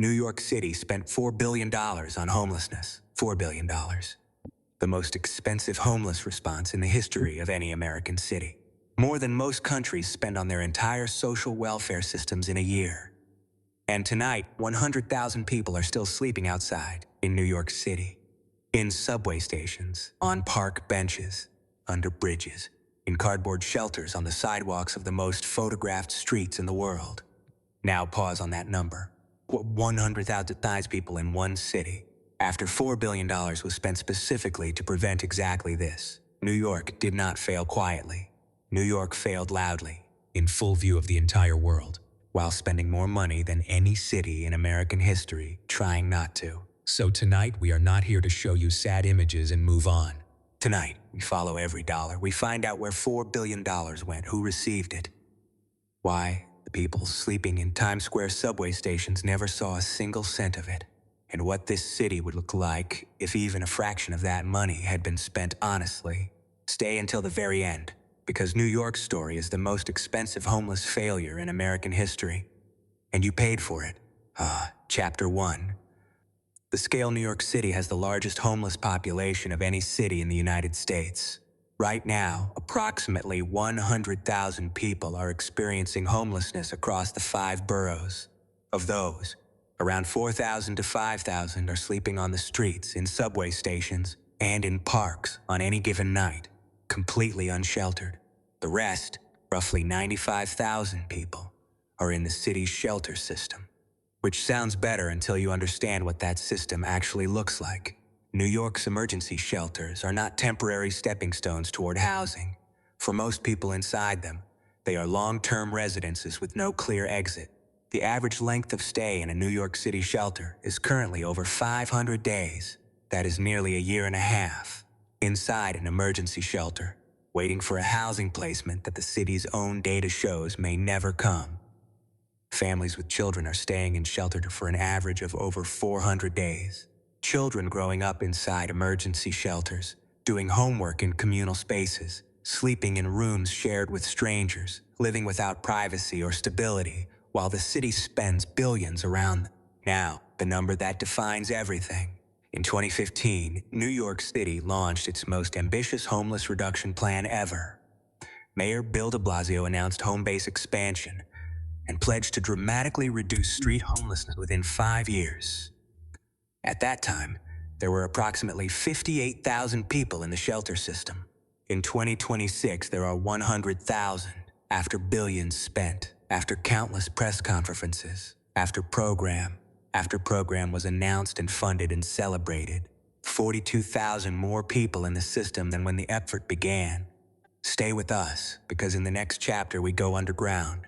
New York City spent $4 billion on homelessness. $4 billion. The most expensive homeless response in the history of any American city. More than most countries spend on their entire social welfare systems in a year. And tonight, 100,000 people are still sleeping outside in New York City. In subway stations, on park benches, under bridges, in cardboard shelters on the sidewalks of the most photographed streets in the world. Now pause on that number. 100,000 people in one city. After $4 billion was spent specifically to prevent exactly this. New York did not fail quietly. New York failed loudly, in full view of the entire world, while spending more money than any city in American history, trying not to. So tonight, we are not here to show you sad images and move on. Tonight, we follow every dollar. We find out where $4 billion went, who received it. Why the people sleeping in Times Square subway stations never saw a single cent of it, and what this city would look like if even a fraction of that money had been spent honestly. Stay until the very end, because New York's story is the most expensive homeless failure in American history. And you paid for it. Chapter 1. The scale New York City has the largest homeless population of any city in the United States. Right now, approximately 100,000 people are experiencing homelessness across the 5 boroughs. Of those, around 4,000 to 5,000 are sleeping on the streets, in subway stations, and in parks on any given night, completely unsheltered. The rest, roughly 95,000 people, are in the city's shelter system, which sounds better until you understand what that system actually looks like. New York's emergency shelters are not temporary stepping stones toward housing. For most people inside them, they are long-term residences with no clear exit. The average length of stay in a New York City shelter is currently over 500 days. That is nearly a year and a half. Inside an emergency shelter, waiting for a housing placement that the city's own data shows may never come. Families with children are staying in shelter for an average of over 400 days. Children growing up inside emergency shelters, doing homework in communal spaces, sleeping in rooms shared with strangers, living without privacy or stability, while the city spends billions around them. Now, the number that defines everything. In 2015, New York City launched its most ambitious homeless reduction plan ever. Mayor Bill de Blasio announced home-based expansion and pledged to dramatically reduce street homelessness within 5 years. At that time, there were approximately 58,000 people in the shelter system. In 2026, there are 100,000, after billions spent, after countless press conferences, after program was announced and funded and celebrated. 42,000 more people in the system than when the effort began. Stay with us, because in the next chapter we go underground,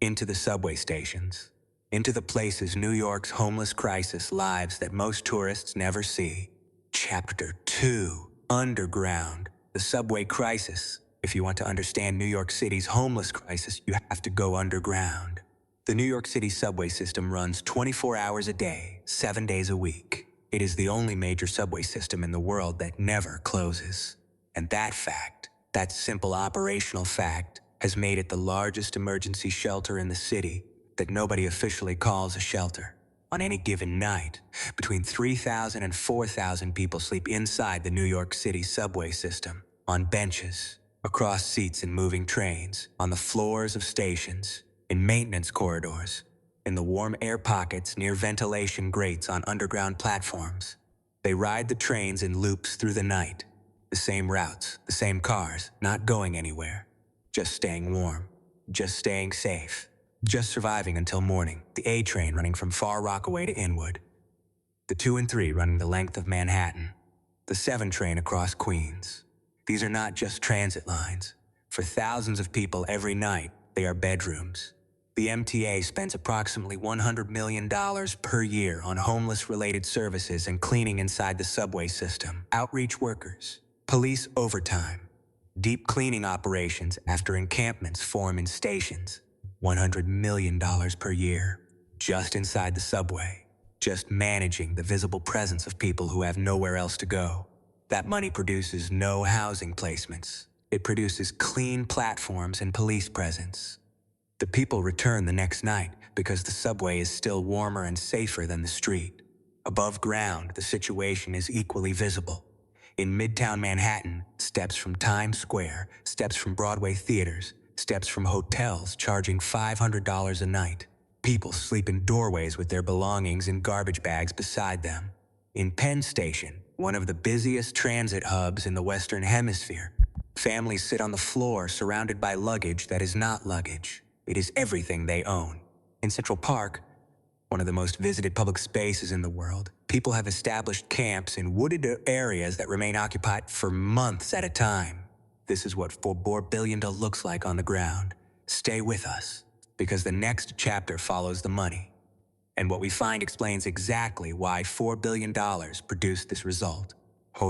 into the subway stations, into the places New York's homeless crisis lives that most tourists never see. Chapter 2, Underground, the subway crisis. If you want to understand New York City's homeless crisis, you have to go underground. The New York City subway system runs 24 hours a day, 7 days a week. It is the only major subway system in the world that never closes. And that fact, that simple operational fact, has made it the largest emergency shelter in the city that nobody officially calls a shelter. On any given night, between 3,000 and 4,000 people sleep inside the New York City subway system, on benches, across seats in moving trains, on the floors of stations, in maintenance corridors, in the warm air pockets near ventilation grates on underground platforms. They ride the trains in loops through the night, the same routes, the same cars, not going anywhere, just staying warm, just staying safe. Just surviving until morning, the A train running from Far Rockaway to Inwood, the 2 and 3 running the length of Manhattan, the 7 train across Queens. These are not just transit lines. For thousands of people every night, they are bedrooms. The MTA spends approximately $100 million per year on homeless-related services and cleaning inside the subway system, outreach workers, police overtime, deep cleaning operations after encampments form in stations. $100 million per year, just inside the subway, just managing the visible presence of people who have nowhere else to go. That money produces no housing placements. It produces clean platforms and police presence. The people return the next night because the subway is still warmer and safer than the street. Above ground, the situation is equally visible. In Midtown Manhattan, steps from Times Square, steps from Broadway theaters, steps from hotels charging $500 a night. People sleep in doorways with their belongings in garbage bags beside them. In Penn Station, one of the busiest transit hubs in the Western Hemisphere, families sit on the floor surrounded by luggage that is not luggage. It is everything they own. In Central Park, one of the most visited public spaces in the world, people have established camps in wooded areas that remain occupied for months at a time. This is what $4 billion looks like on the ground. Stay with us, because the next chapter follows the money. And what we find explains exactly why $4 billion produced this result.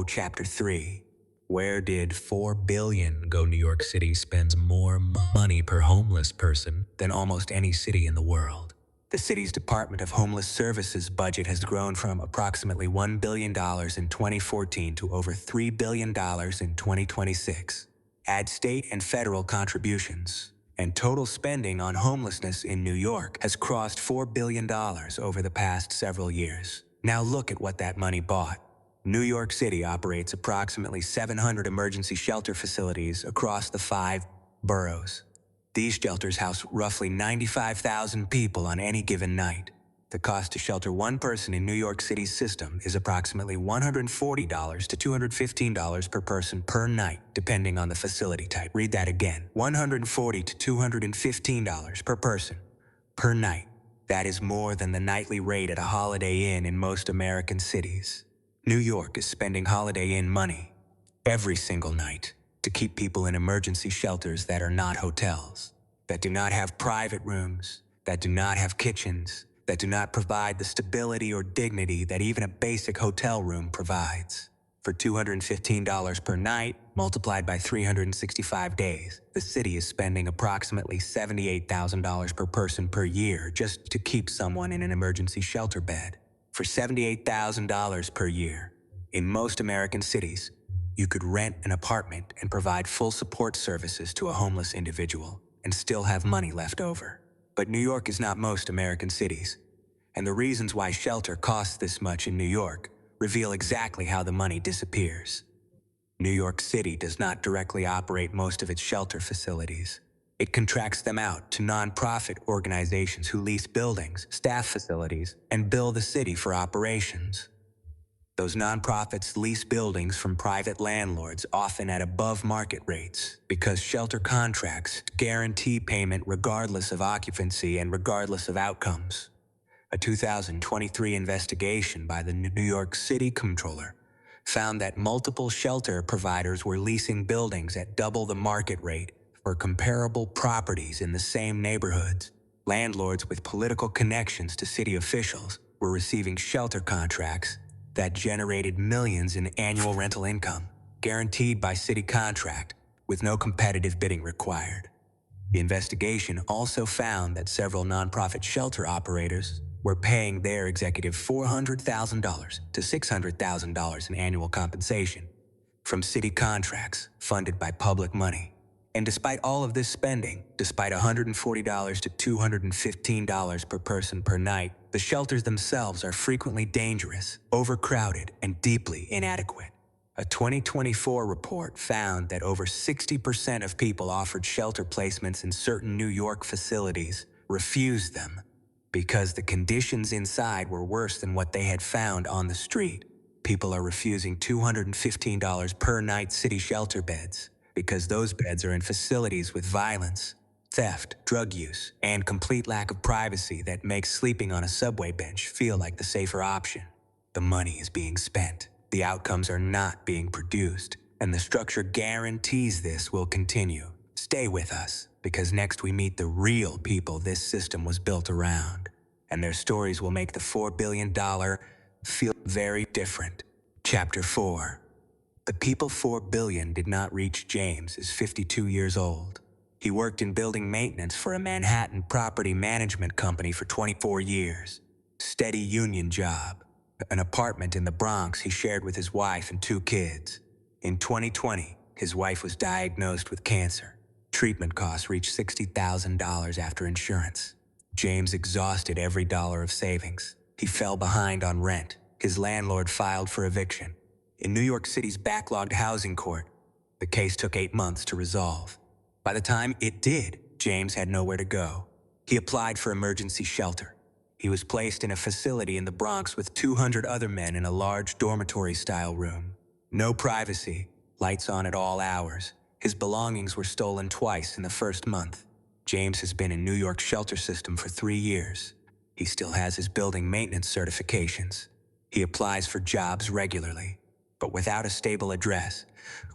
Chapter 3. Where did $4 billion go? New York City spends more money per homeless person than almost any city in the world. The city's Department of Homeless Services budget has grown from approximately $1 billion in 2014 to over $3 billion in 2026. Add state and federal contributions, and total spending on homelessness in New York has crossed $4 billion over the past several years. Now look at what that money bought. New York City operates approximately 700 emergency shelter facilities across the 5 boroughs. These shelters house roughly 95,000 people on any given night. The cost to shelter one person in New York City's system is approximately $140 to $215 per person per night, depending on the facility type. Read that again. $140 to $215 per person per night. That is more than the nightly rate at a Holiday Inn in most American cities. New York is spending Holiday Inn money every single night to keep people in emergency shelters that are not hotels, that do not have private rooms, that do not have kitchens, that do not provide the stability or dignity that even a basic hotel room provides. For $215 per night, multiplied by 365 days, the city is spending approximately $78,000 per person per year just to keep someone in an emergency shelter bed. For $78,000 per year, in most American cities, you could rent an apartment and provide full support services to a homeless individual and still have money left over. But New York is not most American cities, and the reasons why shelter costs this much in New York reveal exactly how the money disappears. New York City does not directly operate most of its shelter facilities. It contracts them out to nonprofit organizations who lease buildings, staff facilities, and bill the city for operations. Those nonprofits lease buildings from private landlords, often at above market rates, because shelter contracts guarantee payment regardless of occupancy and regardless of outcomes. A 2023 investigation by the New York City Comptroller found that multiple shelter providers were leasing buildings at double the market rate for comparable properties in the same neighborhoods. Landlords with political connections to city officials were receiving shelter contracts that generated millions in annual rental income, guaranteed by city contract, with no competitive bidding required. The investigation also found that several nonprofit shelter operators were paying their executive $400,000 to $600,000 in annual compensation from city contracts funded by public money. And despite all of this spending, despite $140 to $215 per person per night, the shelters themselves are frequently dangerous, overcrowded, and deeply inadequate. A 2024 report found that over 60% of people offered shelter placements in certain New York facilities refused them because the conditions inside were worse than what they had found on the street. People are refusing $215 per night city shelter beds because those beds are in facilities with violence, theft, drug use, and complete lack of privacy that makes sleeping on a subway bench feel like the safer option. The money is being spent. The outcomes are not being produced, and the structure guarantees this will continue. Stay with us, because next we meet the real people this system was built around, and their stories will make the $4 billion feel very different. Chapter 4. The people $4 billion did not reach. James is 52 years old. He worked in building maintenance for a Manhattan property management company for 24 years. Steady union job. An apartment in the Bronx he shared with his wife and 2 kids. In 2020, his wife was diagnosed with cancer. Treatment costs reached $60,000 after insurance. James exhausted every dollar of savings. He fell behind on rent. His landlord filed for eviction. In New York City's backlogged housing court, the case took 8 months to resolve. By the time it did, James had nowhere to go. He applied for emergency shelter. He was placed in a facility in the Bronx with 200 other men in a large dormitory-style room. No privacy, lights on at all hours. His belongings were stolen twice in the first month. James has been in New York's shelter system for 3 years. He still has his building maintenance certifications. He applies for jobs regularly, but without a stable address,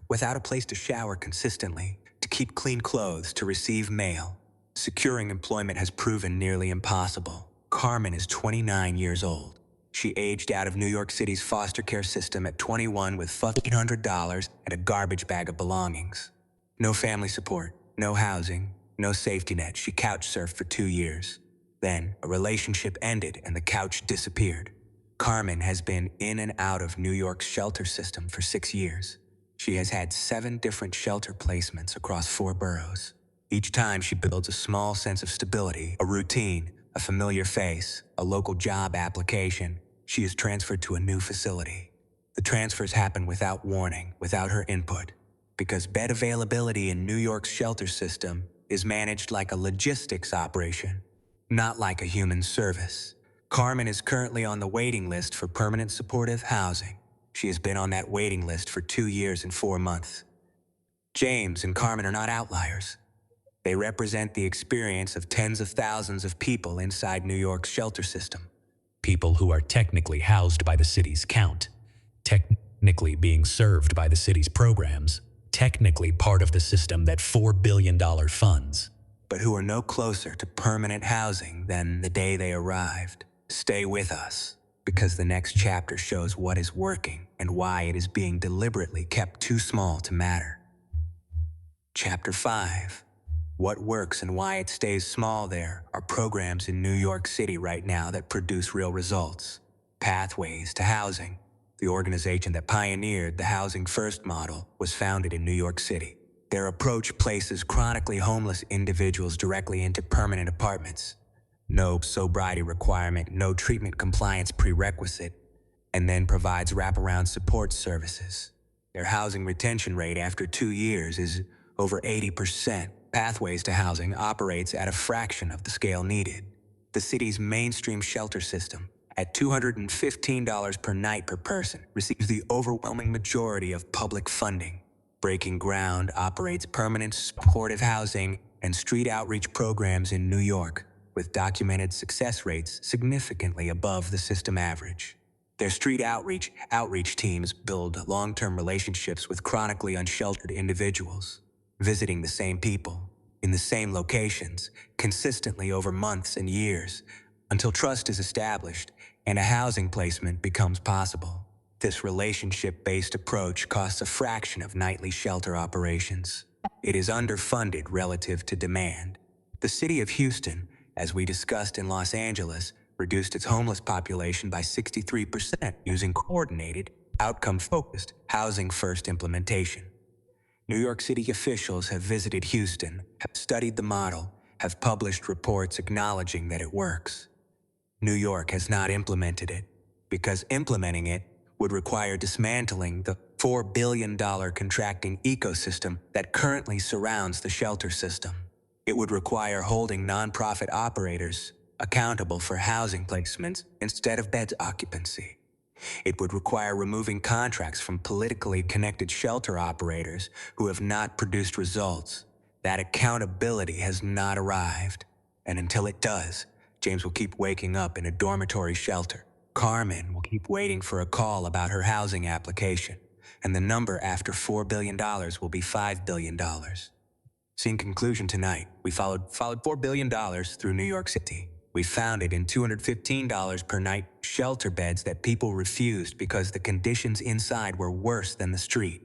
without a place to shower consistently, to keep clean clothes, to receive mail. Securing employment has proven nearly impossible. Carmen is 29 years old. She aged out of New York City's foster care system at 21 with $1,500 and a garbage bag of belongings. No family support, no housing, no safety net. She couch surfed for 2 years. Then, a relationship ended and the couch disappeared. Carmen has been in and out of New York's shelter system for 6 years. She has had 7 different shelter placements across 4 boroughs. Each time she builds a small sense of stability, a routine, a familiar face, a local job application. She is transferred to a new facility. The transfers happen without warning, without her input, because bed availability in New York's shelter system is managed like a logistics operation, not like a human service. Carmen is currently on the waiting list for permanent supportive housing. She has been on that waiting list for 2 years and 4 months. James and Carmen are not outliers. They represent the experience of tens of thousands of people inside New York's shelter system. People who are technically housed by the city's count, technically being served by the city's programs, technically part of the system that $4 billion funds. But who are no closer to permanent housing than the day they arrived. Stay with us, because the next chapter shows what is working and why it is being deliberately kept too small to matter. Chapter 5. What works and why it stays small. There are programs in New York City right now that produce real results. Pathways to Housing, the organization that pioneered the Housing First model, was founded in New York City. Their approach places chronically homeless individuals directly into permanent apartments. No sobriety requirement, no treatment compliance prerequisite, and then provides wraparound support services. Their housing retention rate after 2 years is over 80%. Pathways to Housing operates at a fraction of the scale needed. The city's mainstream shelter system, at $215 per night per person, receives the overwhelming majority of public funding. Breaking Ground operates permanent supportive housing and street outreach programs in New York, with documented success rates significantly above the system average. Their street outreach teams build long-term relationships with chronically unsheltered individuals, visiting the same people, in the same locations, consistently over months and years, until trust is established and a housing placement becomes possible. This relationship-based approach costs a fraction of nightly shelter operations. It is underfunded relative to demand. The city of Houston, as we discussed in Los Angeles, reduced its homeless population by 63% using coordinated, outcome-focused housing first implementation. New York City officials have visited Houston, have studied the model, have published reports acknowledging that it works. New York has not implemented it, because implementing it would require dismantling the $4 billion contracting ecosystem that currently surrounds the shelter system. It would require holding nonprofit operators accountable for housing placements instead of bed occupancy. It would require removing contracts from politically connected shelter operators who have not produced results. That accountability has not arrived, and until it does, James will keep waking up in a dormitory shelter. Carmen will keep waiting for a call about her housing application, and the number after $4 billion will be $5 billion. See, in conclusion tonight, we followed $4 billion through New York City. We found it in $215 per night shelter beds that people refused because the conditions inside were worse than the street.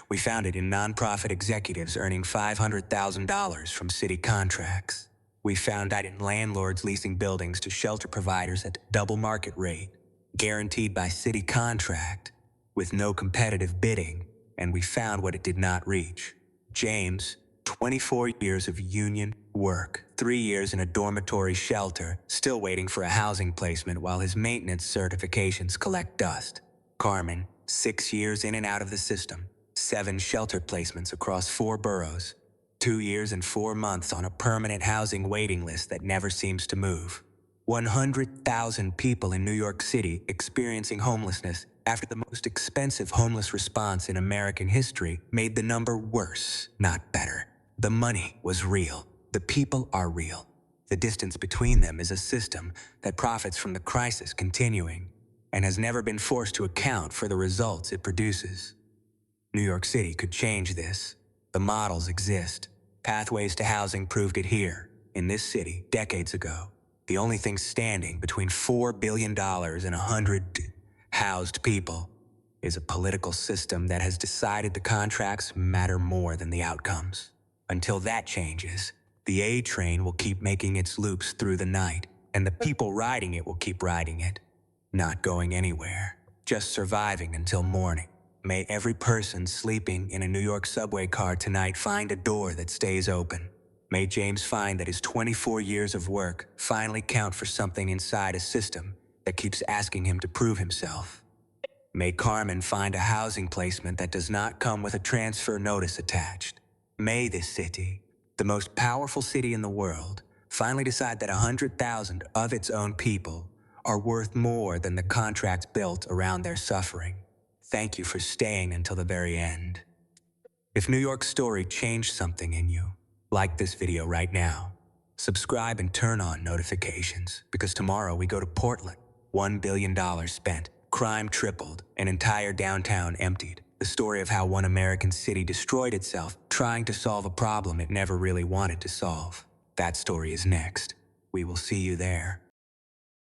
We found it in nonprofit executives earning $500,000 from city contracts. We found it in landlords leasing buildings to shelter providers at double market rate, guaranteed by city contract, with no competitive bidding, and we found what it did not reach. James 24 years of union work, 3 years in a dormitory shelter, still waiting for a housing placement while his maintenance certifications collect dust. Carmen, 6 years in and out of the system, 7 shelter placements across 4 boroughs, 2 years and 4 months on a permanent housing waiting list that never seems to move. 100,000 people in New York City experiencing homelessness after the most expensive homeless response in American history made the number worse, not better. The money was real. The people are real. The distance between them is a system that profits from the crisis continuing and has never been forced to account for the results it produces. New York City could change this. The models exist. Pathways to housing proved it here, in this city, decades ago. The only thing standing between $4 billion and 100 housed people is a political system that has decided the contracts matter more than the outcomes. Until that changes, the A train will keep making its loops through the night, and the people riding it will keep riding it, not going anywhere, just surviving until morning. May every person sleeping in a New York subway car tonight find a door that stays open. May James find that his 24 years of work finally count for something inside a system that keeps asking him to prove himself. May Carmen find a housing placement that does not come with a transfer notice attached. May this city, the most powerful city in the world, finally decide that 100,000 of its own people are worth more than the contracts built around their suffering. Thank you for staying until the very end. If New York's story changed something in you, like this video right now. Subscribe and turn on notifications, because tomorrow we go to Portland. $1 billion spent, crime tripled, an entire downtown emptied. The story of how one American city destroyed itself trying to solve a problem it never really wanted to solve. That story is next. We will see you there.